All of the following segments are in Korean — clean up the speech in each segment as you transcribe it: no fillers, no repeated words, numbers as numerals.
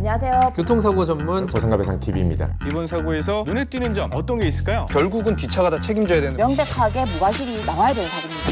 안녕하세요. 교통사고 전문 보상과 배상 TV입니다. 이번 사고에서 눈에 띄는 점 어떤 게 있을까요? 결국은 뒷차가 다 책임져야 되는. 명백하게 무과실이 나와야 되는 사고입니다.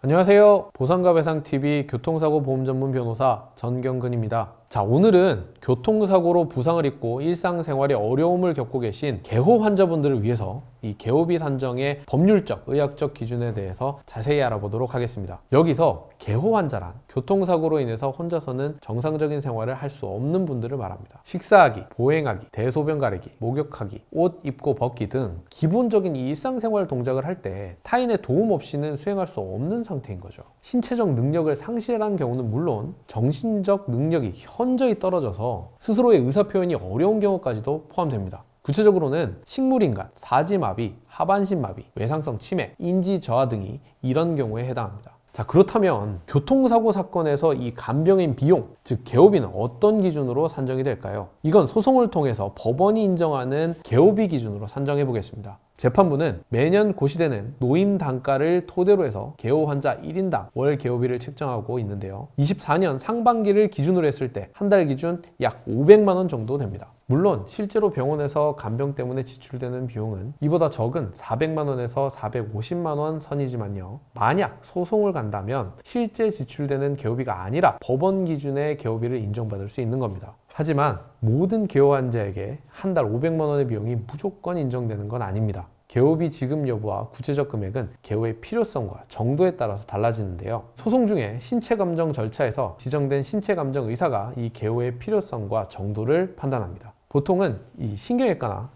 안녕하세요. 보상과 배상 TV 교통사고 보험 전문 변호사 전경근입니다. 자, 오늘은 교통사고로 부상을 입고 일상생활에 어려움을 겪고 계신 개호 환자분들을 위해서 이 개호비 산정의 법률적, 의학적 기준에 대해서 자세히 알아보도록 하겠습니다. 여기서 개호 환자란 교통사고로 인해서 혼자서는 정상적인 생활을 할 수 없는 분들을 말합니다. 식사하기, 보행하기, 대소변 가리기, 목욕하기, 옷 입고 벗기 등 기본적인 이 일상생활 동작을 할 때 타인의 도움 없이는 수행할 수 없는 상태인 거죠. 신체적 능력을 상실한 경우는 물론 정신적 능력이 현저히 떨어져서 스스로의 의사표현이 어려운 경우까지도 포함됩니다. 구체적으로는 식물인간, 사지마비, 하반신마비, 외상성 치매, 인지 저하 등이 이런 경우에 해당합니다. 자, 그렇다면 교통사고 사건에서 이 간병인 비용, 즉 개호비는 어떤 기준으로 산정이 될까요? 이건 소송을 통해서 법원이 인정하는 개호비 기준으로 산정해 보겠습니다. 재판부는 매년 고시되는 노임 단가를 토대로 해서 개호 환자 1인당 월 개호비를 책정하고 있는데요. 24년 상반기를 기준으로 했을 때 한 달 기준 약 500만 원 정도 됩니다. 물론 실제로 병원에서 간병 때문에 지출되는 비용은 이보다 적은 400만 원에서 450만 원 선이지만요. 만약 소송을 간다면 실제 지출되는 개호비가 아니라 법원 기준의 개호비를 인정받을 수 있는 겁니다. 하지만 모든 개호 환자에게 한 달 500만 원의 비용이 무조건 인정되는 건 아닙니다. 개호비 지급 여부와 구체적 금액은 개호의 필요성과 정도에 따라서 달라지는데요. 소송 중에 신체감정 절차에서 지정된 신체감정 의사가 이 개호의 필요성과 정도를 판단합니다. 보통은 이 신경외과나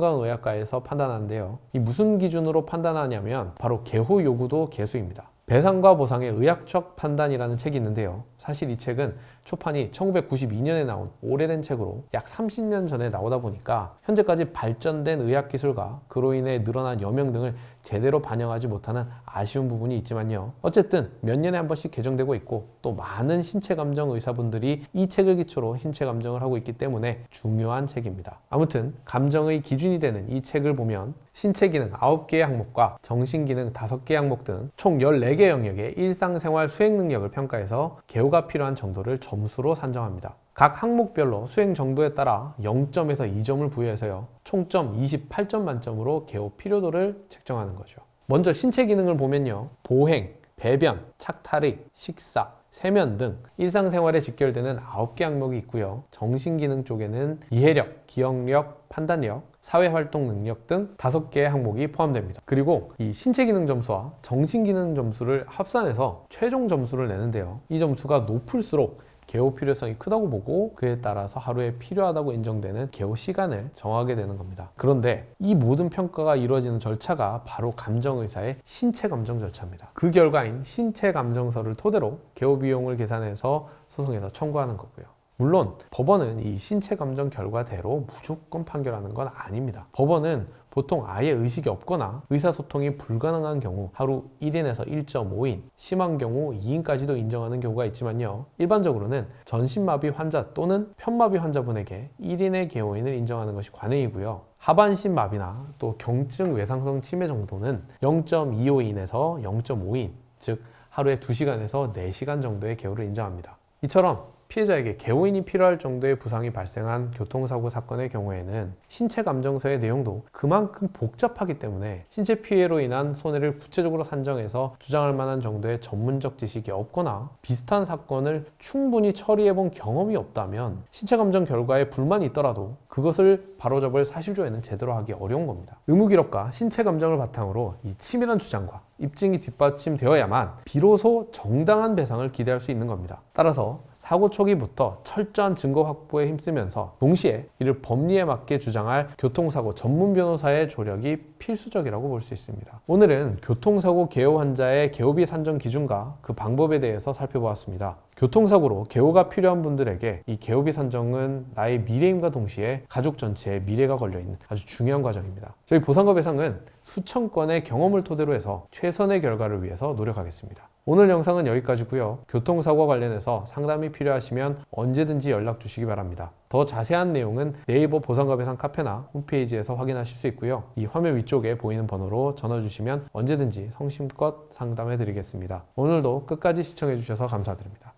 정신건강의학과에서 판단하는데요. 이 무슨 기준으로 판단하냐면 바로 개호 요구도 개수입니다. 배상과 보상의 의학적 판단이라는 책이 있는데요. 사실 이 책은 초판이 1992년에 나온 오래된 책으로 약 30년 전에 나오다 보니까 현재까지 발전된 의학기술과 그로 인해 늘어난 여명 등을 제대로 반영하지 못하는 아쉬운 부분이 있지만요. 어쨌든 몇 년에 한 번씩 개정되고 있고 또 많은 신체감정 의사분들이 이 책을 기초로 신체감정을 하고 있기 때문에 중요한 책입니다. 아무튼 감정의 기준이 되는 이 책을 보면 신체기능 9개의 항목과 정신기능 5개의 항목 등 총 14개 영역의 일상생활 수행 능력을 평가해서 개호가 필요한 정도를 점수로 산정합니다. 각 항목별로 수행 정도에 따라 0점에서 2점을 부여해서요. 총점 28점 만점으로 개호 필요도를 책정하는 거죠. 먼저 신체 기능을 보면요. 보행, 배변, 착탈의, 식사, 세면 등 일상생활에 직결되는 9개 항목이 있고요. 정신기능 쪽에는 이해력, 기억력, 판단력, 사회활동 능력 등 5개의 항목이 포함됩니다. 그리고 이 신체기능 점수와 정신기능 점수를 합산해서 최종 점수를 내는데요. 이 점수가 높을수록 개호 필요성이 크다고 보고 그에 따라서 하루에 필요하다고 인정되는 개호 시간을 정하게 되는 겁니다. 그런데 이 모든 평가가 이루어지는 절차가 바로 감정의사의 신체감정 절차입니다. 그 결과인 신체감정서를 토대로 개호 비용을 계산해서 소송에서 청구하는 거고요. 물론 법원은 이 신체감정 결과대로 무조건 판결하는 건 아닙니다. 법원은 보통 아예 의식이 없거나 의사소통이 불가능한 경우 하루 1인에서 1.5인, 심한 경우 2인까지도 인정하는 경우가 있지만요. 일반적으로는 전신마비 환자 또는 편마비 환자분에게 1인의 개호인을 인정하는 것이 관행이고요. 하반신 마비나 또 경증 외상성 치매 정도는 0.25인에서 0.5인, 즉 하루에 2시간에서 4시간 정도의 개호를 인정합니다. 이처럼 피해자에게 개호인이 필요할 정도의 부상이 발생한 교통사고 사건의 경우에는 신체감정서의 내용도 그만큼 복잡하기 때문에 신체 피해로 인한 손해를 구체적으로 산정해서 주장할 만한 정도의 전문적 지식이 없거나 비슷한 사건을 충분히 처리해본 경험이 없다면 신체감정 결과에 불만이 있더라도 그것을 바로잡을 사실조회는 제대로 하기 어려운 겁니다. 의무기록과 신체감정을 바탕으로 이 치밀한 주장과 입증이 뒷받침되어야만 비로소 정당한 배상을 기대할 수 있는 겁니다. 따라서 사고 초기부터 철저한 증거 확보에 힘쓰면서 동시에 이를 법리에 맞게 주장할 교통사고 전문 변호사의 조력이 필수적이라고 볼 수 있습니다. 오늘은 교통사고 개호 환자의 개호비 산정 기준과 그 방법에 대해서 살펴보았습니다. 교통사고로 개호가 필요한 분들에게 이 개호비 산정은 나의 미래임과 동시에 가족 전체의 미래가 걸려있는 아주 중요한 과정입니다. 저희 보상과 배상은 수천 건의 경험을 토대로 해서 최선의 결과를 위해서 노력하겠습니다. 오늘 영상은 여기까지고요. 교통사고와 관련해서 상담이 필요하시면 언제든지 연락 주시기 바랍니다. 더 자세한 내용은 네이버 보상과 배상 카페나 홈페이지에서 확인하실 수 있고요. 이 화면 위쪽에 보이는 번호로 전화 주시면 언제든지 성심껏 상담해 드리겠습니다. 오늘도 끝까지 시청해 주셔서 감사드립니다.